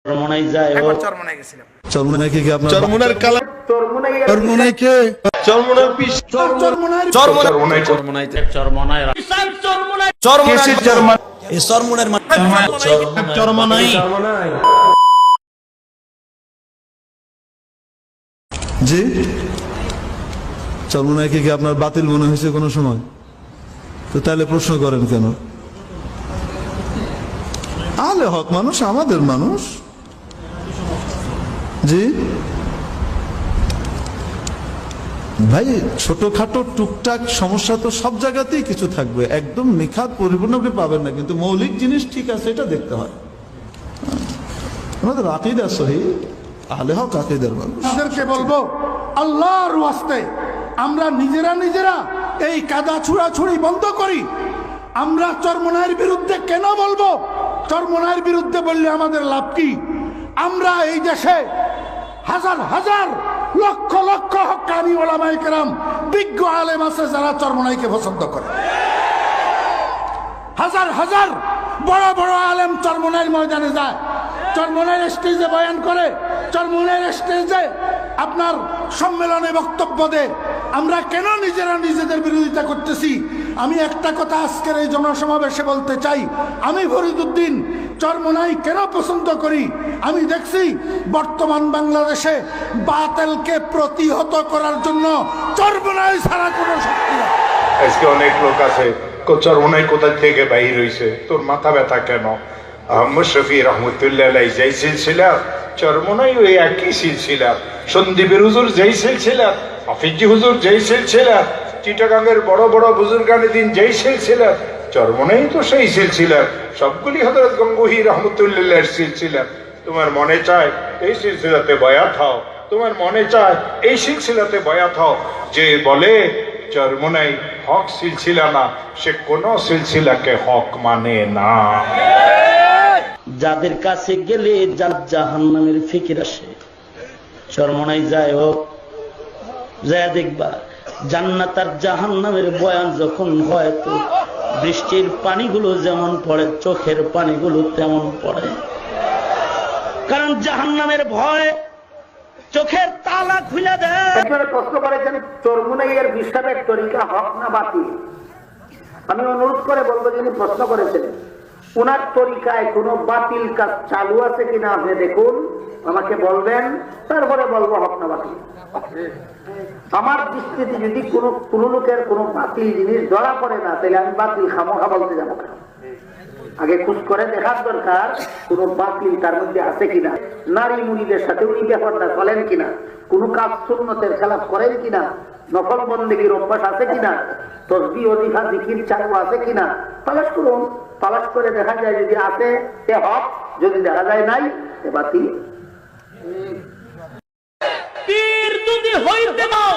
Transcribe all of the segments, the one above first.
চরমোনাই যায় ও চরমোনাই গেছিলাম। চরমোনাই কি আপনার চরমোনার কালাম চরমোনাই কে চরমোনার পিস চরমোনাই চরমোনাই চরমোনাই চরমোনাই চরমোনার চরমোনার এই চরমোনার চরমোনাই জি চরমোনাই কি আপনার বাতিল মনে হয়েছে কোনো সময়? তো তাহলে প্রশ্ন করেন কেন? আলে হক মানুষ, আমাদের মানুষ। জি ভাই, ছোটখাটো টুকটাক সমস্যা তো সব জায়গাতেই কিছু থাকবে, একদম নিখাত পরিপূর্ণ আপনি পাবেন না, কিন্তু মৌলিক জিনিস ঠিক আছে এটা দেখতে হয়। আমাদের আকীদা সহিহ, আলে হক আকীদার মানুষ। তাদেরকে বলবো আল্লাহর ওয়াস্তে আমরা নিজেরা এই কাদা ছুড়াছুড়ি বন্ধ করি। আমরা চরমোনাইয়ের বিরুদ্ধে কেন বলবো? চরমোনাইয়ের বিরুদ্ধে বললে আমাদের লাভ কি? আমরা এই দেশে হাজার হাজার লক্ষ লক্ষ হক্কানি ওলামায়ে কেরাম বিজ্ঞ আলেম আছে যারা চরমোনাইকে পছন্দ করে। হাজার হাজার বড় বড় আলেম চরমোনাইয়ের ময়দানে যায়, চরমোনাইয়ের স্টেজে বয়ান করে, চরমোনাইয়ের স্টেজে আপনার সম্মেলনে বক্তব্য দেয়। আমরা কেন নিজেরা নিজেদের বিরোধিতা করতেছি? আমি একটা কথা আজকের এই জনসমাবেশে বলতে চাই। আমি ফরিদউদ্দিন চরমোনাই কেন পছন্দ করি? আমি দেখছি বর্তমান বাংলাদেশে বাতিলকে প্রতিহত করার জন্য চরমোনাই ছাড়া কোনো শক্তি নেই। আজকে অনেক লোক আছে চরমোনাই কোথা থেকে বাহির হয়েছে, তোর মাথা ব্যথা কেন? আহমদ শফি রহমতুল্লাহ আলাইহি যেই সিলসিলা, চরমোনাই ওই একই সিলসিলা। সন্দীপের হুজুর যেই সিলসিলা, হাফিজি হুজুর যেই সিলসিলা, চিটাগাঙ্গের বড় বড় বুজুর্গানের যেই সিলসিলা, চরমোনাই তো সেই সিলসিলা। সবগুলি হযরত গঙ্গোহী রহমতুল্লাহর সিলসিলা। তোমার মনে চায় এই সিলসিলাতে বয়াত হও, তোমার মনে চায় এই সিলসিলাতে বয়াত হও। যে বলে চরমোনাই হক সিলসিলা না, সে কোন সিলসিলাকে হক মানে না। যাদের কাছে গেলে জাহান্নামের ফিকির আসে, চরমোনাই যায় ও যায় দেখবা জান্নাত আর জাহান্নামের বয়ান যখন হয় তো বৃষ্টির পানিগুলো যেমন পড়ে, চোখের পানিগুলো তেমন পড়ে। কারণ জাহান্নামের ভয় চোখের তালা খুলে দেয়। একজনে প্রশ্ন করেছেন চরমোনাইয়ের বিশ্বাসের তরিকা হক না বাতিল। আমি অনুরোধ করে বলবো, যিনি প্রশ্ন করেছেন উনার তরিকায় কোনো বাতিল কাজ চালু আছে কিনা আপনি দেখুন, আমাকে বলবেন, তারপরে বলবো হক না বাতিল। আমার দৃষ্টিতে যদি কোনো লোকের কোনো বাতিল জিনিস ধরা পড়ে না, তাহলে আমি বাতিল খামোখা বলতে যাবো কেন? আগে খোঁজ করে দেখার দরকার কোনো বাতিল তার মধ্যে আছে কিনা। নারী মুড়িদের সাথে উনি ব্যাপারটা চলেন কিনা, কোনো কাজ সুন্নতের খেলাফ করেন কিনা, নফল বন্দেগীর অভ্যাস আছে কিনা, তসবিহ ওজিফা জিকির চালু আছে কিনা, তালাশ করুন। তালাশ করে দেখা যায় যদি আছে এ হক, যদি দেখা যায় নাই এ বাতিল। পীর যদি হইতে দাও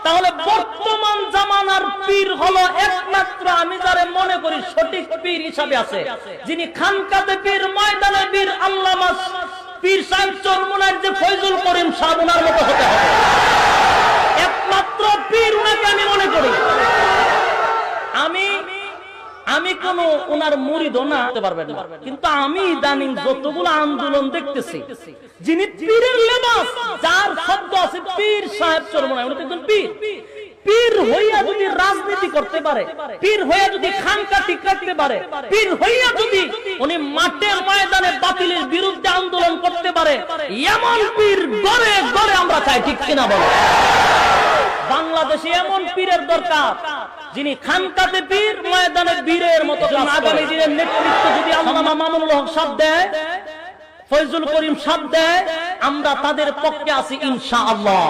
তাহলে বর্তমান জামানার পীর হলো একমাত্র আমি যারে মনে করি সঠিক পীর হিসাবে আছে, যিনি খানকাতে পীর, ময়দানে পীর, আল্লামা পীর সাহেব চরমোনাইয়ের যে ফয়জুল করিম সাহেব, ওনার মতো হতে হবে। একমাত্র পীর উনাকে আমি মনে করি। আমি কোন ওনার মুরিদও না হতে পারবেন না, কিন্তু আমি ইদানিং যতগুলো আন্দোলন দেখতেছি, যিনি পীরের লেবাস, যার শব্দ আছে পীর সাহেব চরমোনাই, উনি একজন পীর। পীর হইয়া যদি রাজনীতি করতে পারে, পীর হইয়া যদি খানকা ঠিক রাখতে পারে, পীর হইয়া যদি উনি মাঠে ময়দানে বাতিলের বিরুদ্ধে আন্দোলন করতে পারে, এমন পীর গড়ে গড়ে আমরা চাই, ঠিক কিনা বলো? বাংলাদেশে এমন পীরের দরকার যিনি খানকাতে পীর, ময়দানে বীরের মতো। আগামী দিনের নেতৃত্ব যদি আল্লামা মামুনুল হক সাহেব দেয়, ফয়জুল করিম সাহেব দেয়, আমরা তাদের পক্ষে আছি ইনশাআল্লাহ।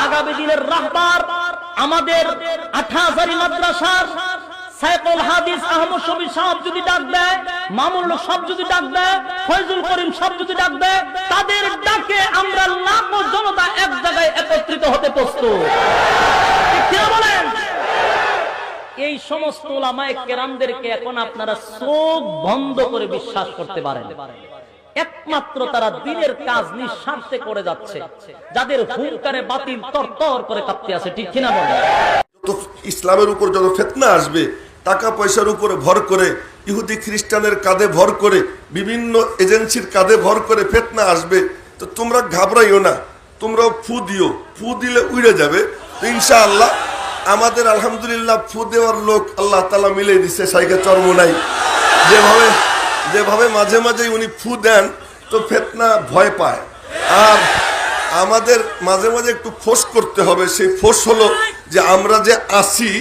আগামী দিনের রাহবার আমাদের ৮০০০ মাদ্রাসার সাইকুল হাদিস আহমদ শফি সাহেব যদি ডাক দেয়, মামুনুল হক সাহেব যদি ডাক দেয়, ফয়জুল করিম সাহেব যদি ডাক দেয়, তাদের ডাকে আমরা লাখো জনতা এক জায়গায় একত্রিত হতে প্রস্তুত। ঠিক বলেন? এই সমস্ত উলামায়ে কেরামদেরকে এখন আপনারা চোখ বন্ধ করে বিশ্বাস করতে পারেন। একমাত্র তারা দিনের কাজ নিঃস্বার্থে করে যাচ্ছে, যাদের হুঙ্কারে বাতিল তরতর করে কাঁপতে আছে, ঠিক কিনা বলেন? ইসলামের উপর যত ফিতনা আসবে, টাকা পয়সার উপরে ভর করে ইহুদি খ্রিস্টানের কাঁধে ভর করে, বিভিন্ন এজেন্সির কাঁধে ভর করে ফিতনা আসবে। তো তোমরা ঘাবড়াইও না, তোমরাও ফু দিও, ফু দিলে উড়ে যাবে। তো ইনশাআল্লাহ আমাদের আলহামদুলিল্লাহ ফু দেওয়ার লোক আল্লাহ তাআলা মিলিয়ে দিচ্ছে শাইখে চরমোনাই। যেভাবে মাঝে মাঝে উনি ফু দেন তো ফিতনা ভয় পায়। আর আমাদের মাঝে মাঝে একটু ফোঁস করতে হবে। সেই ফোঁস হলো যে আমরা যে আসি,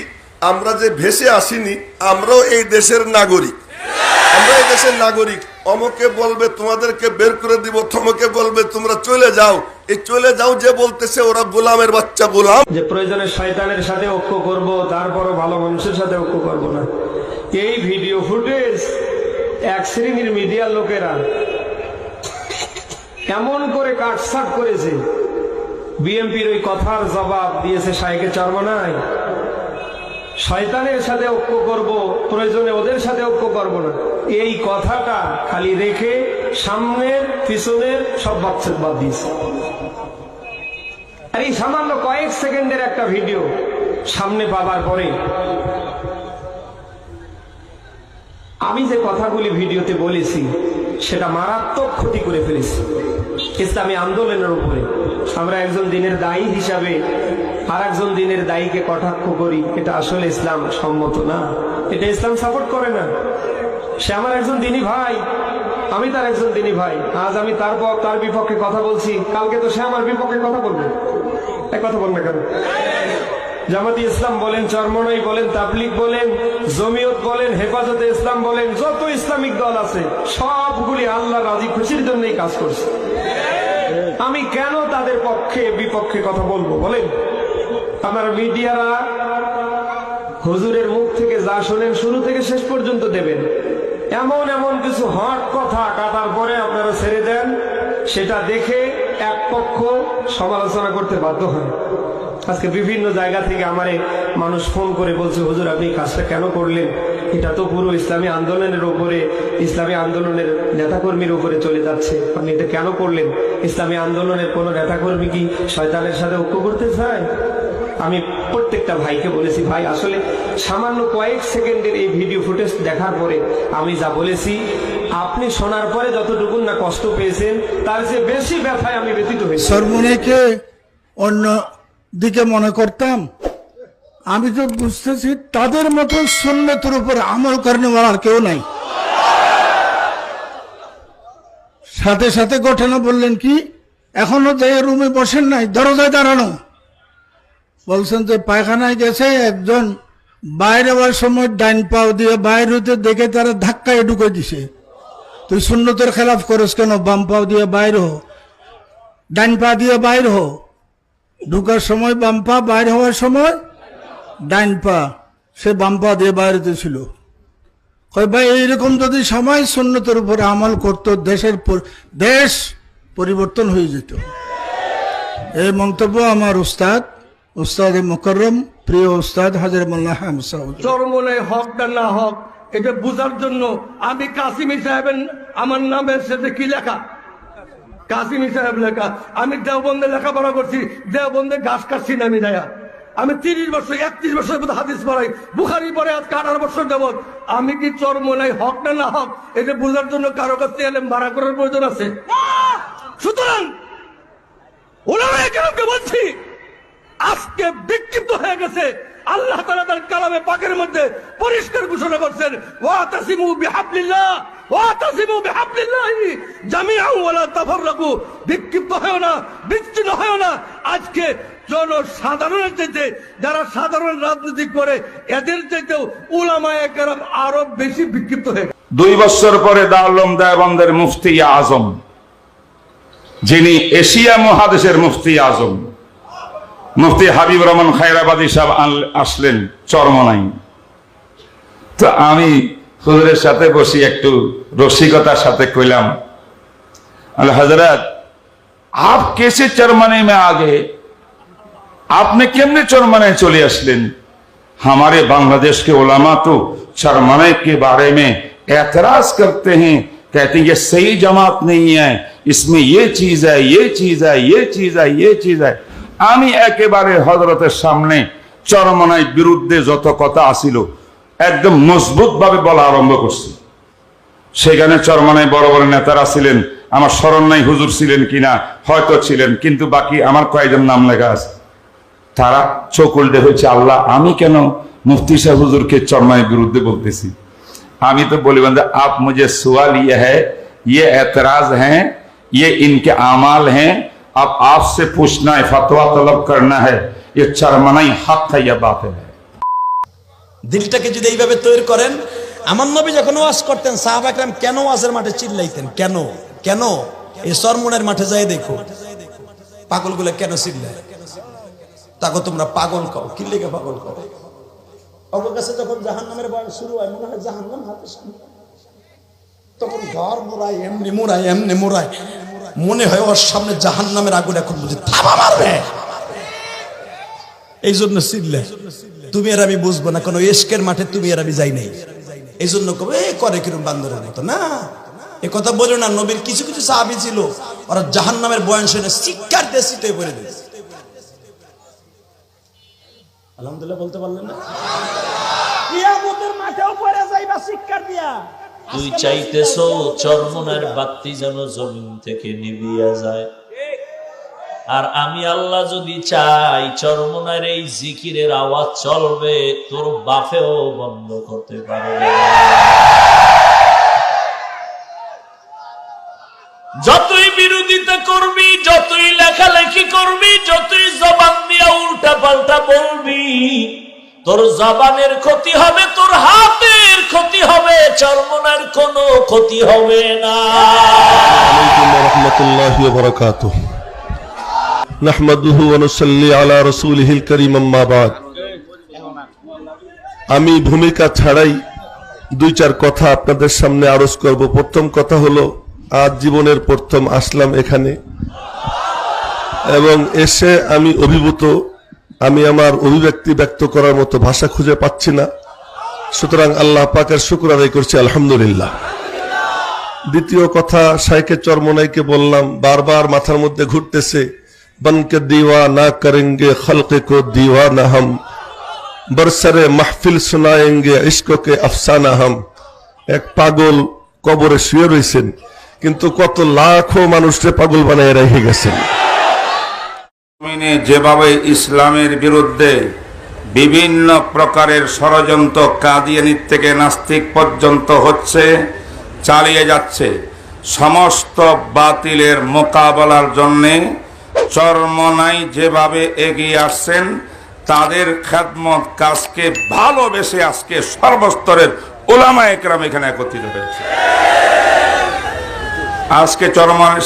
আমরা যে ভেসে আসিনি, আমরাও এই দেশের নাগরিক। আমরা এই দেশের নাগরিক। অমুকে বলবে তোমাদেরকে বের করে দিব, থমকে বলবে তোমরা চলে যাও। এই চলে যাও যে বলতেছে ওরা গোলামের বাচ্চা, গোলাম। যে প্রয়োজনে শয়তানের সাথে ঐক্য করব, তারপরও ভালো মানুষের সাথে ঐক্য করব না। এই ভিডিও ফুটেজ এক শ্রেণীর মিডিয়ার লোকেরা এমন করে কাটছাট করেছে, বিএনপির ওই কথার জবাব দিয়েছে শাইখে চরমোনাই, শয়তানের সাথে ঐক্য করব, প্রয়োজনে ওদের সাথে ঐক্য করব না। এই কথাটা খালি রেখে সামনের পিছনের সব বাচ্চা বাদ দিয়েছে। আর এই সামান্য কয়েক সেকেন্ডের একটা ভিডিও সামনে পাবার পরে আমি যে কথাগুলি ভিডিওতে বলেছি সেটা মারাত্মক ক্ষতি করে ফেলেছি ইসলামী আন্দোলনের উপরে। আমরা একজন দিনের দায়ী হিসাবে আর একজন দিনের দায়ীকে কটাক্ষ করি, এটা আসলে ইসলাম সম্মত না, এটা ইসলাম সাপোর্ট করে না। সে আমার একজন দিনী ভাই, আমি তার একজন দিনী ভাই। আজ আমি তার বিপক্ষে কথা বলছি, কালকে তো সে আমার বিপক্ষে কথা বলবে। এক কথা বলবে কেন? জামাতি ইসলাম বলেন, চরমোনাই বলেন, তাবলিগ বলেন, জমিয়ত বলেন, হেফাজতে ইসলাম বলেন, যত ইসলামিক দল আছে সবগুলি আল্লাহ রাজি খুশির জন্যই কাজ করছে। আমি কেন তাদের পক্ষে বিপক্ষে কথা বলবো বলেন? আমার মিডিয়ারা হুজুরের মুখ থেকে যা শোনেন শুরু থেকে শেষ পর্যন্ত দেবেন। এমন এমন কিছু হট কথা কাটার পরে আপনারা ছেড়ে দেন, সেটা দেখে এক পক্ষ সমালোচনা করতে বাধ্য হয়। আজকে বিভিন্ন জায়গা থেকে আমারে মানুষ ফোন করে বলছে, হুজুর আপনি কাজটা কেন করলেন? এটা তো পুরো ইসলামী আন্দোলনের উপরে, ইসলামী আন্দোলনের নেতাকর্মীর উপরে চলে যাচ্ছে, আপনি এটা কেন করলেন? ইসলামী আন্দোলনের কোন নেতাকর্মী কি শয়তানের সাথে ঐক্য করতে চায়? আমি প্রত্যেকটা ভাইকে বলেছি, ভাই আসলে সামান্য কয়েক সেকেন্ডের এই ভিডিও ফুটেজ দেখার পরে আমি যা বলেছি, আপনি শোনার পরে যতটুকু না কষ্ট পেয়েছেন তার চেয়ে বেশি ব্যথায় আমি ব্যথিত হয়েছি। চরমোনাইকে অন্য দিকে মনে করতাম, আমি তো বুঝতেছি তাদের মতো সুন্নতের উপর আমল করেন আর কেউ নাই। সাথে সাথে ঘটনা বললেন কি, এখনো যে রুমে বসেন নাই, দরজায় দাঁড়ানো, বলছেন যে পায়খানায় গেছে, একজন বাইরে হওয়ার সময় ডাইন পাও দিয়ে বাইরে হইতে দেখে তারা ধাক্কায় ঢুকে দিছে। তুই সুন্নতের খেলাফ করিস কেন? বাম পাও দিয়ে বাইরে হো, ডাইন পা দিয়ে বাইরে হো। ঢুকার সময় বাম পা, বাইরে হওয়ার সময় ডাইন পা। সে বাম পা দিয়ে বাইরেতে ছিল। কয় ভাই এইরকম যদি সবাই সুন্নতের উপরে আমল করতো, দেশ পরিবর্তন হয়ে যেত। এই মন্তব্য আমার উস্তাদ মুকররম, প্রিয় উস্তাদ হাজর মোল্লা হামসা। চরমোনাই হক না না হক এটা বুঝার জন্য আমি কাসিমি সাহেবের আমার নামের সাথে কি লেখা, কাসিমি সাহেব লেখা। আমি দেওবন্দে লেখাপড়া করছি, দেওবন্দে ঘাস কাটছি না আমি যায়া। আমি 30 বছর 31 বছর হাদিস পড়াই, বুখারি পড়ে আজ 18 বছর যাবত। আমি কি চরমোনাই হক না না হক এটা বুঝার জন্য কারো কাছে এলেম ভাড়া করার প্রয়োজন আছে? সুতরাং ওলামায়ে কেরামকে বলছি, আজকে বিক্ষিপ্ত হয়ে গেছে। আল্লাহ তাআলা তার কালামে পাকের মধ্যে পরিষ্কার ঘোষণা করছেন, ওয়াতাসিমু বিহাবলিল্লাহ ওয়াতাসিমু বিহাবলিল্লাহি জামিআন ওয়া লা তাফাররাকু। বিক্ষিপ্ত হয় না, বিচ্ছিন্ন হয় না। আজকে জনসাধারণের চাইতে যারা সাধারণ রাজনীতি করে এদের চাইতেও উলামায়ে কেরাম আরো বেশি বিক্ষিপ্ত হয়ে গেছে। 2 বছর পরে দারুল দেওবন্দের মুফতি আজম, যিনি এশিয়া মহাদেশের মুফতি আজম, মুফতি হাবিব রহমান খায়রাবাদী সাহেব আসলেন চরমোনাই। তো আমি হুজুরের সাথে বসি একটু রসিকতার সাথে কইলাম, হযরত आप कैसे चरमोनाई में आ गए, आपने केमने चरमोनाई चले আসলেন? हमारे बांग्लादेश के उलमा तो चरमोनाई के बारे में एतराज करते हैं, कहते हैं ये सही जमात नहीं है, इसमें ये चीज है, ये चीज है, ये चीज है, ये चीज है। আমি একেবারে হযরতের সামনে চরমোনাই বিরুদ্ধে যত কথা আসিল একদম মজবুত ভাবে বলা আরম্ভ করছি। সেখানে চরমনায় বড় বড় নেতারা ছিলেন, আমার স্মরণ নাই হুজুর ছিলেন কিনা, হয়তো ছিলেন, কিন্তু বাকি আমার কয়েকজন নাম লেখা আছে। তারা চোখ উল্টে হয়েছে, আল্লাহ আমি কেন মুফতি সাহেব হুজুরকে চরমনায়ের বিরুদ্ধে বলতেছি? আমি তো বলি বন্ধু, আপ মুঝে সওয়াল ইয়ে হ্যায়, ये एतराज हैं, ये इनके आमाल हैं, अब आपसे पूछना है, फतवा तलब करना है, ये चरमनाई हक है या बातिल है। দিলটাকে যদি এইভাবে তৈরি করেন, আমার নবী যখন ওয়াজ করতেন সাহাবা একরাম কেন ওয়াজের মাঠে চিল্লাইতেন? কেন কেন? এই চরমনাইয়ের মাঠে যাই দেখো পাগলগুলো কেন চিল্লায়। তাকে তোমরা পাগল কও, কি লেগে পাগল কও? ওর কাছে যখন জাহান্নামের বয়ান শুরু হয় মনে হয় জাহান্নাম হাতে সামনে, তখন ঘর মোড়ায় এমনি মোড়ায় এমনি মোড়ায়, মনে হয় ওর সামনে জাহান্নামের আগুন এখন বুঝে থাবা মারবে, এই জন্য চিল্লে। তুমি আর আমি বুঝবো না, কোনো ইশকের মাঠে তুমি আর আমি যাই নাই, এই জন্য কবে করে কিরম বান্দরের মতো না। এ কথা বলো না। নবীর কিছু কিছু সাহাবী ছিল, ওরা জাহান্নামের বয়ান শুনে শিক্ষার দেশিতে পড়ে দিয়েছে। আলহামদুলিল্লাহ বলতে পারলেন না? কিয়ামতের মাঠেও পড়ে যাইবা শিক্ষার দিয়া। তুই চাইতেছো চরমনার বাতি যেন জমিন থেকে নিভিয়া যায়, আর আমি আল্লাহ যদি চাই চরমনার এই জিকিরের আওয়াজ চলবে, তোর বাপেও বন্ধ করতে পারবে। যতই বিরোধিতা করবি, যতই লেখালেখি করবি, যতই জবান দিয়া উল্টা পাল্টা বলবি, তোর জবানের ক্ষতি হবে, তোর হাতের ক্ষতি হবে, চরমনার কোনো ক্ষতি হবে না। আলাইকুম ওয়া রাহমাতুল্লাহি ওয়া বারাকাতুহু। নাহমাদুহু ওয়া নুসাল্লি আলা রাসূলিহিল কারীম, আম্মা বাদ। আমি ভূমিকা ছাড়াই দুই চার কথা আপনাদের সামনে আরজ করব। প্রথম কথা হলো, আজ জীবনের প্রথম আসলাম এখানে, এবং এসে আমি অভিভূত। আমি আমার অভিব্যক্তি ব্যক্ত করার মতো ভাষা খুঁজে পাচ্ছি না, সুতরাং আল্লাহ পাকের শুকর আদায় করছি, আলহামদুলিল্লাহ। দ্বিতীয় কথা, শাইখে চরমনাইকে বললাম, বারবার মাথার মধ্যে ঘুরতেছে, বনকে দীওয়ানা করেंगे खल्क़ को दीवाना हम, बरसरे महफिल सुनाएंगे इश्क के अफसाना हम। এক পাগল কবরে শুয়ে রয়েছেন, কিন্তু কত লাখো মানুষকে পাগল বানিয়ে রেখে গেছেন। যেভাবে ইসলামের বিরুদ্ধে বিভিন্ন প্রকারের ষড়যন্ত্র কাদিয়ানি থেকে নাস্তিক পর্যন্ত হচ্ছে, চালিয়ে যাচ্ছে, সমস্ত বাতিলের মোকাবেলার জন্যে চরমনাই যেভাবে এগিয়ে আসছেন, তাদের খেদমত কাজকে ভালোবেসে আজকে সর্বস্তরের উলামা একরাম এখানে একত্রিত হয়েছে। আজকে চরমনাই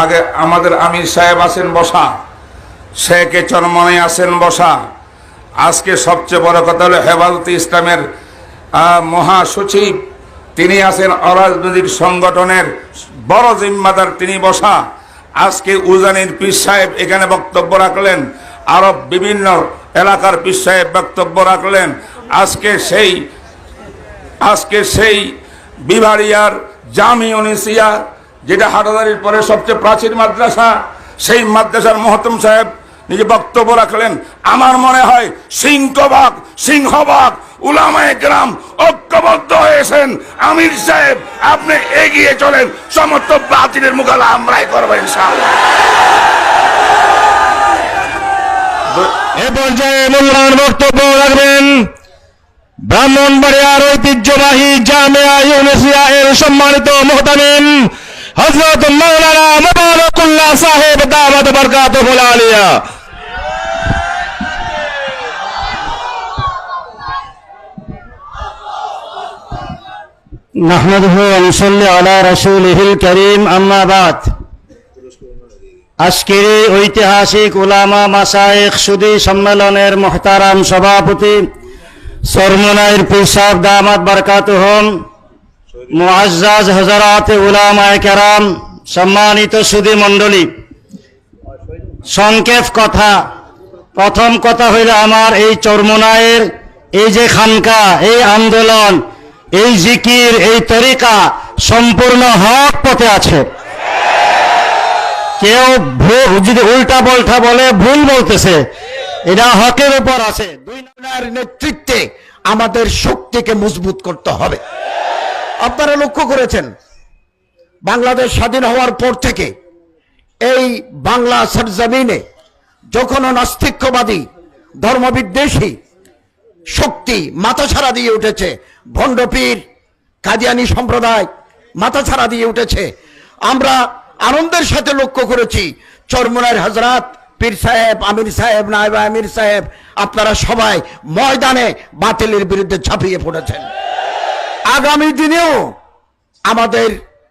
আগে আমাদের আমির সাহেব আছেন বসা, শেখে চরমনাই আছেন বসা। আজকে সবচেয়ে বড় কথা হলো হেফাজতে ইসলামের মহাসচিব, তিনি আছেন অরাজনৈতিক সংগঠনের বড় জিম্মাদার, তিনি বসা। আজকে উজানির পীর সাহেব এখানে বক্তব্য রাখলেন, আরো বিভিন্ন এলাকার পীর সাহেব বক্তব্য রাখলেন। আজকে সেই বিভারিয়ার জামিয়া উনিসিয়া, যেটা হাটাদারির পরে সবচেয়ে প্রাচীন মাদ্রাসা, সেই মাদ্রাসার মহতম সাহেব নিজে বক্তব্য রাখলেন। আমার মনে হয় সিংহভাগ উলামায়ে কেরাম ঐক্যবদ্ধ হয়েছেন। আমির সাহেব আপনি এগিয়ে চলেন, সমস্ত বাতিলের মোকাবেলা আমরাই করব ইনশাআল্লাহ। এ পর্যায়ে মূল্যবান বক্তব্য রাখবেন ব্রাহ্মণবাড়িয়ার ঐতিহ্যবাহী জামিয়া ইউনিসিয়া এর সম্মানিত মুহতামিম হযরত মাওলানা মুবারকুল্লাহ সাহেব দাওয়াত বরকাতুহু আলিয়া। নাহমাদুহু ওয়া নুসাল্লি আলা রাসূলিহিল কারীম, আম্মা বাদ। আজকের ঐতিহাসিক উলামা মাশায়েখ সুদী সম্মেলনের মুহতারাম সভাপতি চরমনাইয়ের পীর সাহেব দামাত বরকাতুহুম, মুআজ্জাজ হযরত উলামায়ে কেরাম, সম্মানিত সুদী মণ্ডলী, সংক্ষেপ কথা। প্রথম কথা হইল, আমার এই চরমনাইয়ের এই যে খানকা, এই আন্দোলন, এই জিকির, এই তরিকা সম্পূর্ণ হক পথে আছে। কেউ যদি উল্টা পাল্টা বলে ভুল বলতেছে, এটা হকের উপর আছে। দুই নম্বরের নেতৃত্বে আমাদের শক্তিকে মজবুত করতে হবে। আপনারা লক্ষ্য করেছেন বাংলাদেশ স্বাধীন হওয়ার পর থেকে এই বাংলা সরজমিনে যখন নাস্তিক্যবাদী ধর্মবিদ্বেষী শক্তি মাথাছাড়া দিয়ে উঠেছে, ভণ্ডপীর কাদিয়ানী সম্প্রদায় মাথাছাড়া দিয়ে উঠেছে, আমরা আনন্দের সাথে লক্ষ্য করেছি চরমোনাইর হযরত পীর সাহেব, আমির সাহেব, নায়েব আমির সাহেব, আপনারা সবাই ময়দানে বাতিলের বিরুদ্ধে ঝাঁপিয়ে পড়েছেন। আগামী দিনেও আমাদের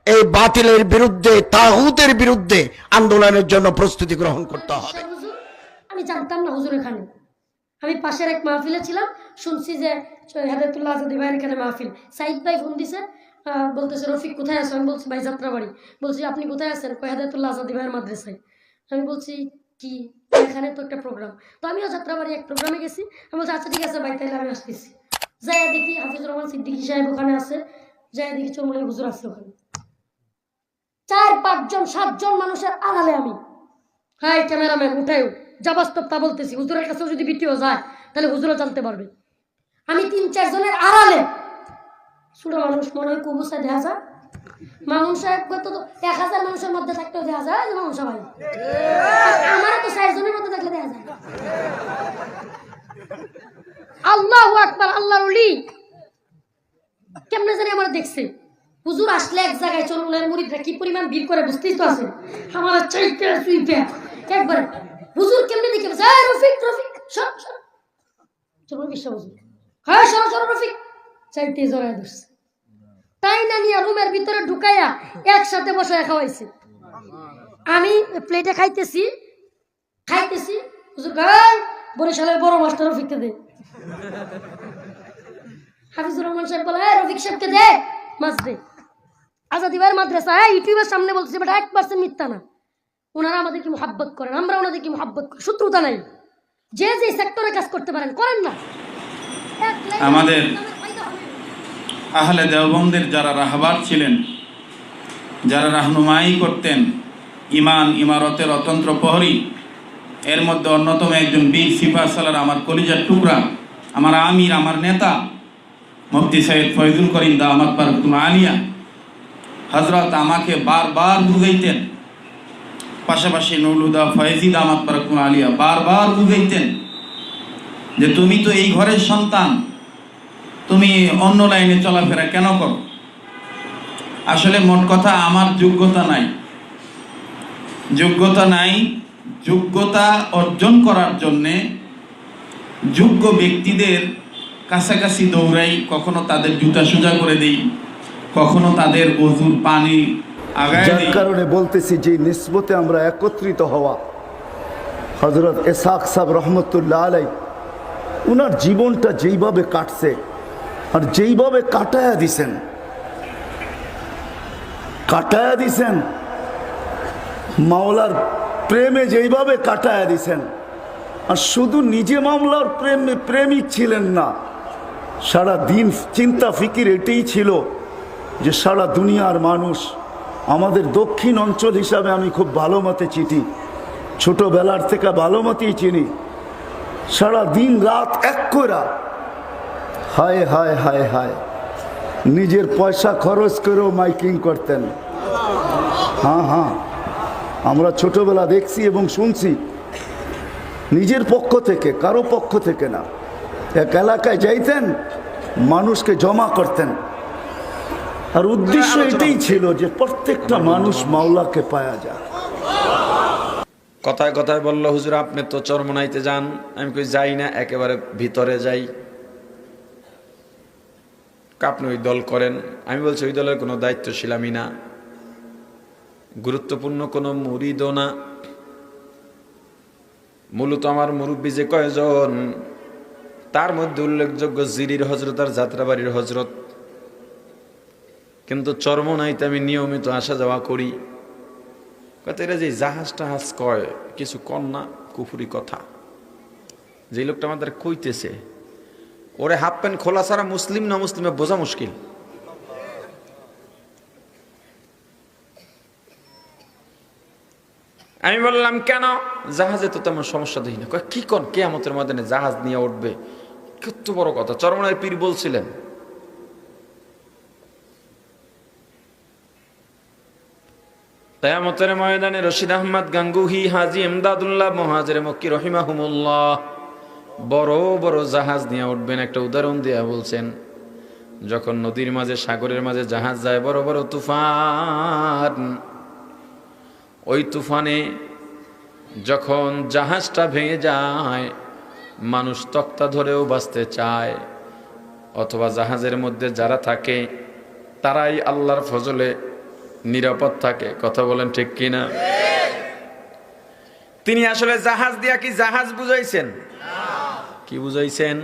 এই বাতিলের বিরুদ্ধে, তাগুতের বিরুদ্ধে আন্দোলনের জন্য প্রস্তুতি গ্রহণ করতে হবে। আমি জানতাম না হুজুর এখানে, আমি পাশের এক মাহফিলে ছিলাম, শুনছি যে হেদায়েতুল্লাহ আজাদী ভাইয়ের এখানে মাহফিল। সাইদ ভাই ফোন দিছে, বলতেছে রফিক কোথায় আছো? আমি বলছি ভাই যাত্রাবাড়ি। বলছি আপনি কোথায় আছেন? হেদায়েতুল্লাহ আজাদী ভাইয়ের মাদ্রাসায়। আমি বলছি কি এখানে তো একটা প্রোগ্রাম, তো আমিও যাত্রাবাড়ি এক প্রোগ্রামে গেছি। আমি বলছি আচ্ছা ঠিক আছে ভাই, তাহলে আমি আসতেছি। যাই দেখি হাফিজুর রহমান সিদ্দিকী সাহেব ওখানে আছে, যাই দেখি চরমোনাই হুজুর আছে ওখানে। 4-5 জন 7 জন মানুষের আড়ালে আমি, হাই ক্যামেরাম্যান উঠাই যা বাস্তব তা বলতেছি, হুজুরের কাছেও যদি ভিডিও যায় তাহলে হুজুরও জানতে পারবে। আমি 3-4 জনের আড়ালে, ছোট মানুষ মনে হয় কবুসায় দেখা যায়, মামুন সাহেব কত 1000 মানুষের মধ্যে থাকতেও দেখা যায় যে মামুন সাহেব, আমারও তো 4 জনের মধ্যে থাকলে দেখা যায়। আল্লাহু আকবার, আল্লাহর ওলি কেমনে জানি আমার দেখছে। হুজুর আসলে এক জায়গায় চরমোনাইয়ের মুরিদরা কি পরিমাণ ভিড় করে বুঝতেই তো আছে। আমার চাইতে সুইপে একবারে হুজুর কেমনে দেখে রফিক রফিক সর সর চরমোনাই বিশ্ব হুজুর, হ্যাঁ সর সর রফিক চাইতে জড়ায় ধরছে। তাই না নিয়ে রুমের ভিতরে ঢুকাইয়া একসাথে বসে খাওয়াইছে। আমি প্লেটে খাইতেছি হুজুর গায় বরিশালের বড় মাস্টার রফিককে দে। হাফিজুর রহমান সাহেব বলে রফিক সাহেবকে দে মাছ দে। আজাদী ভাইয়ের মাদ্রাসা, ইউটিউবের সামনে বলছে বেটা 1% মিথ্যা না। ওনারা আমাদেরকে মুহাব্বত করেন, আমরা ওনাদেরকে মুহাব্বত করি, শত্রুতা নাই। যে যে সেক্টরে কাজ করতে পারেন করেন না। আমাদের আহলে দেওবন্দের যারা রাহবার ছিলেন, যারা রাহনুমাই করতেন, ইমান ইমারতের অতন্ত্র প্রহরী, এর মধ্যে অন্যতম একজন বীর সিপাহ সালার, আমার কলিজার টুকরা, আমার আমির, আমার নেতা মুফতি সৈয়দ ফয়জুল করিম দামাত বারাকাতুহু আলিয়া হযরত আমাকে বারবার বুঝাইতেন, পাশাপাশি নুরুল ফয়েজি দামাত বারাকাতুহু আলিয়া বারবার বুঝাইতেন যে তুমি তো এই ঘরের সন্তান, তুমি অন্য লাইনে চলাফেরা কেন করো? আসলে মোট কথা আমার যোগ্যতা নাই, যোগ্যতা অর্জন করার জন্যে যোগ্য ব্যক্তিদের কাছাকাছি দৌড়াই, কখনো তাদের জুতা সোজা করে দেই, কখনো তাদের ওযুর পানি আগায় দেই। যার কারণে বলতেছি যে নিসবতে আমরা একত্রিত হওয়া, হযরত ইসহাক সাহেব রহমতুল্লাহ আলাইহি উনার জীবনটা যেইভাবে কাটছে আর যেইভাবে কাটায়া দিছেন, মাওলার প্রেমে যেইভাবে কাটায়া দিছেন, আর শুধু নিজে মাওলার প্রেমিক ছিলেন না, সারা দিন চিন্তা ফিকির এটাই ছিল যে সারা দুনিয়ার মানুষ, আমাদের দক্ষিণ অঞ্চল হিসাবে আমি খুব ভালো মতে চিনি, ছোটবেলার থেকে ভালো মতেই চিনি, সারা দিন রাত এক করে হায় হায় হায় হায় নিজের পয়সা খরচ করেও মাইকিং করতেন। হ্যাঁ, আমরা ছোটবেলা দেখছি এবং শুনছি, নিজের পক্ষ থেকে, কারো পক্ষ থেকে না। এক এলাকায় যাইতেন, মানুষকে জমা করতেন, আর উদ্দেশ্য এটাই ছিল যে প্রত্যেকটা মানুষ মাওলাকে পাওয়া যায়। কথায় কথায় বলল হুজুর আপনি তো চরমোনাইতে যান। আমি কই যাই না, একেবারে ভিতরে যাই। আপনি ওই দল করেন। আমি বলছি ওই দলের কোনো দায়িত্বশীল আমি না, গুরুত্বপূর্ণ কোনো মুরিদও না। মূলত আমার মুরব্বী যে কয়জন, তার মধ্যে উল্লেখযোগ্য জিরির হজরত আর যাত্রাবাড়ির হজরত, কিন্তু চরমোনাইতে আমি নিয়মিত আসা যাওয়া করি। এরা যে জাহাজ টাহাজ কয়, কিছু কন্যা কুফুরি কথা, যে লোকটা আমাদের কইতেছে, ওরে হাফ প্যান্ট খোলা ছাড়া মুসলিম না মুসলিমে বোঝা মুশকিল। আমি বললাম কেন? জাহাজে তো তেমন সমস্যা দেখি না। কি কোন কিয়ামতের ময়দানে জাহাজ নিয়ে উঠবে, কত বড় কথা চরমনায় পীর বলছিলেন। কিয়ামতের ময়দানে রশিদ আহমদ গাঙ্গুহি, হাজী ইমদাদুল্লাহ মুহাজির মক্কি রহিমাহুমুল্লাহ বড় বড় জাহাজ নিয়ে উঠবেন। একটা উদাহরণ দিয়া বলছেন, যখন নদীর মাঝে সাগরের মাঝে জাহাজ যায়, বড় বড় তুফান, ওই তুফানে যখন জাহাজটা ভেঙে যায়, মানুষ তক্তা ধরেও বাঁচতে চায়, অথবা জাহাজের মধ্যে যারা থাকে তারাই আল্লাহর ফজলে নিরাপদ থাকে। কথা বলেন ঠিক কিনা? তিনি আসলে জাহাজ দিয়া কি জাহাজ বুঝাইছেন? কি বুঝাইছেন?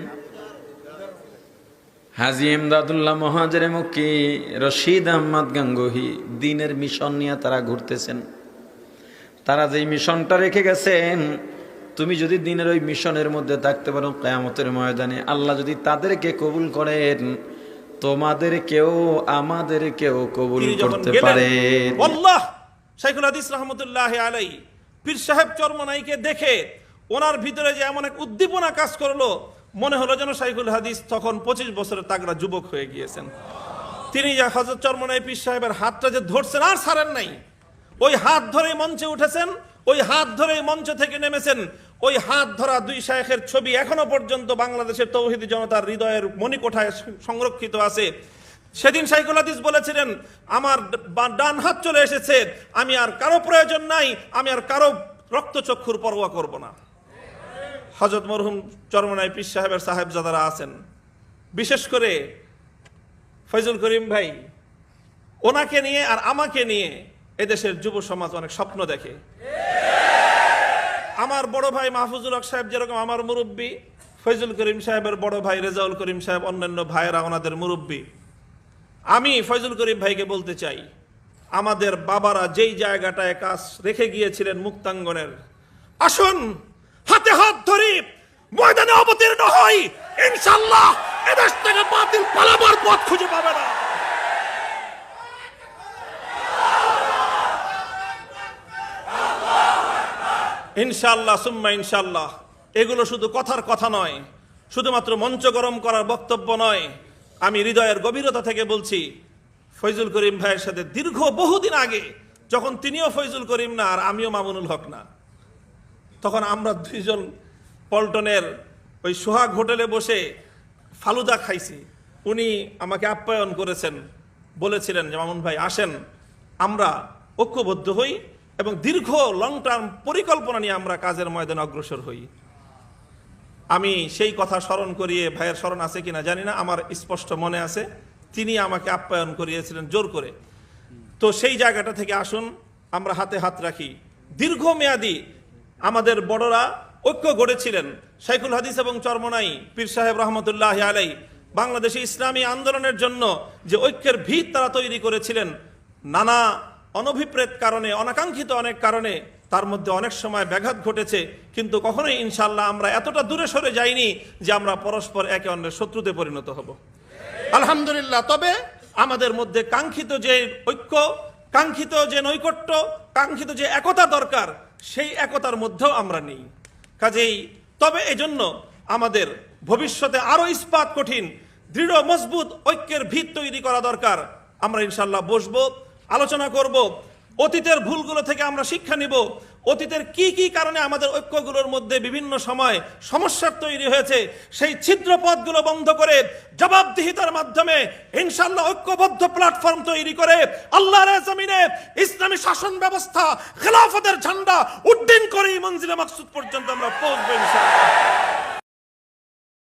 হাজী ইমদাদুল্লাহ মুহাজির মক্কি রশিদ আহমদ গাঙ্গুহি দ্বীনের মিশন নিয়ে তারা ঘুরতেছেন। তারা যেই মিশনটা রেখে গেছেন, তুমি যদি দ্বীনের ওই মিশনের মধ্যে থাকতে পারো, কিয়ামতের ময়দানে আল্লাহ যদি তাদেরকে কবুল করেন, তোমাদেরকেও আমাদেরকেও কবুল করতে পারেন। আল্লাহ শাইখুল হাদিস রাহমাতুল্লাহি আলাইহি পীর সাহেব চরমনাইকে দেখে ওনার ভিতরে যে এমন এক উদ্দীপনা কাজ করলো, মনে হলো যেন শাইখুল হাদিস তখন 25 বছরের তাগড়া যুবক হয়ে গিয়েছেন। তিনি যে হযরত চরমনাই পীর সাহেবের হাতটা যে ধরছেন আর ছাড়েন নাই, ওই হাত ধরেই মঞ্চে উঠেছেন, ওই হাত ধরেই মঞ্চ থেকে নেমেছেন। ওই হাত ধরা দুই শায়েখের ছবি এখনো পর্যন্ত বাংলাদেশের তৌহিদি জনতার হৃদয়ের মণিকোঠায় সংরক্ষিত আছে। সেদিন শাইখুল হাদিস বলেছিলেন, আমার ডান হাত চলে এসেছে, আমি আর কারো প্রয়োজন নাই, আমি আর কারো রক্তচক্ষুর পরোয়া করব না। হযরত মরহুম চরমনাই পীর সাহেবের সাহেবজাদারা আছেন, বিশেষ করে ফয়জুল করিম ভাই, ওনাকে নিয়ে আর আমাকে নিয়ে এদেশের যুব সমাজ অনেক স্বপ্ন দেখে। আমার বড় ভাই মাহফুজুল হক সাহেব যেরকম আমার মুরব্বী, ফয়জুল করিম সাহেবের বড় ভাই রেজাউল করিম সাহেব, অন্যান্য ভাইয়েরা ওনাদের মুরব্বী। আমি ফয়জুল করিম ভাইকে বলতে চাই, আমাদের বাবারা যেই জায়গাটায় কাজ রেখে গিয়েছিলেন মুক্তাঙ্গনের, আসুন হাতে হাত ধরি ময়দানে অবতীর্ণ হই, ইনশাআল্লাহ এদেশ থেকে বাতিল পালাবার পথ খুঁজে পাবে না। ইনশাআল্লাহ সুম্মা ইনশাআল্লাহ। এগুলো শুধু কথার কথা নয়, শুধুমাত্র মঞ্চ গরম করার বক্তব্য নয়। আমি হৃদয়ের গভীরতা থেকে বলছি, ফয়জুল করিম ভাইয়ের সাথে দীর্ঘ বহুদিন আগে, যখন তিনিও ফয়জুল করিম না আর আমিও মামুনুল হক না, তখন আমরা দুইজন পল্টনের ওই সোহাগ হোটেলে বসে ফালুদা খাইছি। উনি আমাকে আপ্যায়ন করেছেন, বলেছিলেন যে মামুন ভাই আসেন, আমরা ঐক্যবদ্ধ হই এবং দীর্ঘ লং টার্ম পরিকল্পনা নিয়ে আমরা কাজের ময়দানে অগ্রসর হই। আমি সেই কথা স্মরণ করিয়ে, ভাইয়ের স্মরণ আছে কিনা জানি না, আমার স্পষ্ট মনে আছে তিনি আমাকে আপ্যায়ন করিয়েছিলেন জোর করে। তো সেই জায়গাটা থেকে আসুন আমরা হাতে হাত রাখি। দীর্ঘমেয়াদী আমাদের বড়রা ঐক্য গড়েছিলেন। শাইখুল হাদিস এবং চরমনাই পীর সাহেব রহমতুল্লাহি আলাইহি বাংলাদেশে ইসলামী আন্দোলনের জন্য যে ঐক্যের ভিত তারা তৈরি করেছিলেন, নানা অনভিপ্রেত কারণে, অনাকাঙ্ক্ষিত অনেক কারণে তার মধ্যে অনেক সময় ব্যাঘাত ঘটেছে, কিন্তু কখনোই ইনশাআল্লাহ আমরা এতটা দূরে সরে যাইনি যে আমরা পরস্পর একে অন্যের শত্রুতে পরিণত হব, আলহামদুলিল্লাহ। তবে আমাদের মধ্যে কাঙ্ক্ষিত যে ঐক্য, কাঙ্ক্ষিত যে নৈকট্য, কাঙ্ক্ষিত যে একতা দরকার, সেই একতার মধ্যেও আমরা নেই। কাজেই তবে এজন্য আমাদের ভবিষ্যতে আরো ইস্পাত কঠিন, দৃঢ় মজবুত ঐক্যের ভিত তৈরি করা দরকার। আমরা ইনশাআল্লাহ বসবো, আলোচনা করব, অতীতের ভুলগুলো থেকে আমরা শিক্ষা নিব, অতীতের কি কি কারণে আমাদের ঐক্যগুলোর মধ্যে বিভিন্ন সময় সমস্যার তৈরি হয়েছে, সেই ছিদ্র পথগুলো বন্ধ করে জবাবদিহিতার মাধ্যমে ইনশাআল্লাহ ঐক্যবদ্ধ প্ল্যাটফর্ম তৈরি করে আল্লাহর জমিনে ইসলামী শাসন ব্যবস্থা, খেলাফতের ঝান্ডা উড্ডীন করে মঞ্জিলে মাকসুদ পর্যন্ত আমরা পৌঁছবো ইনশাআল্লাহ।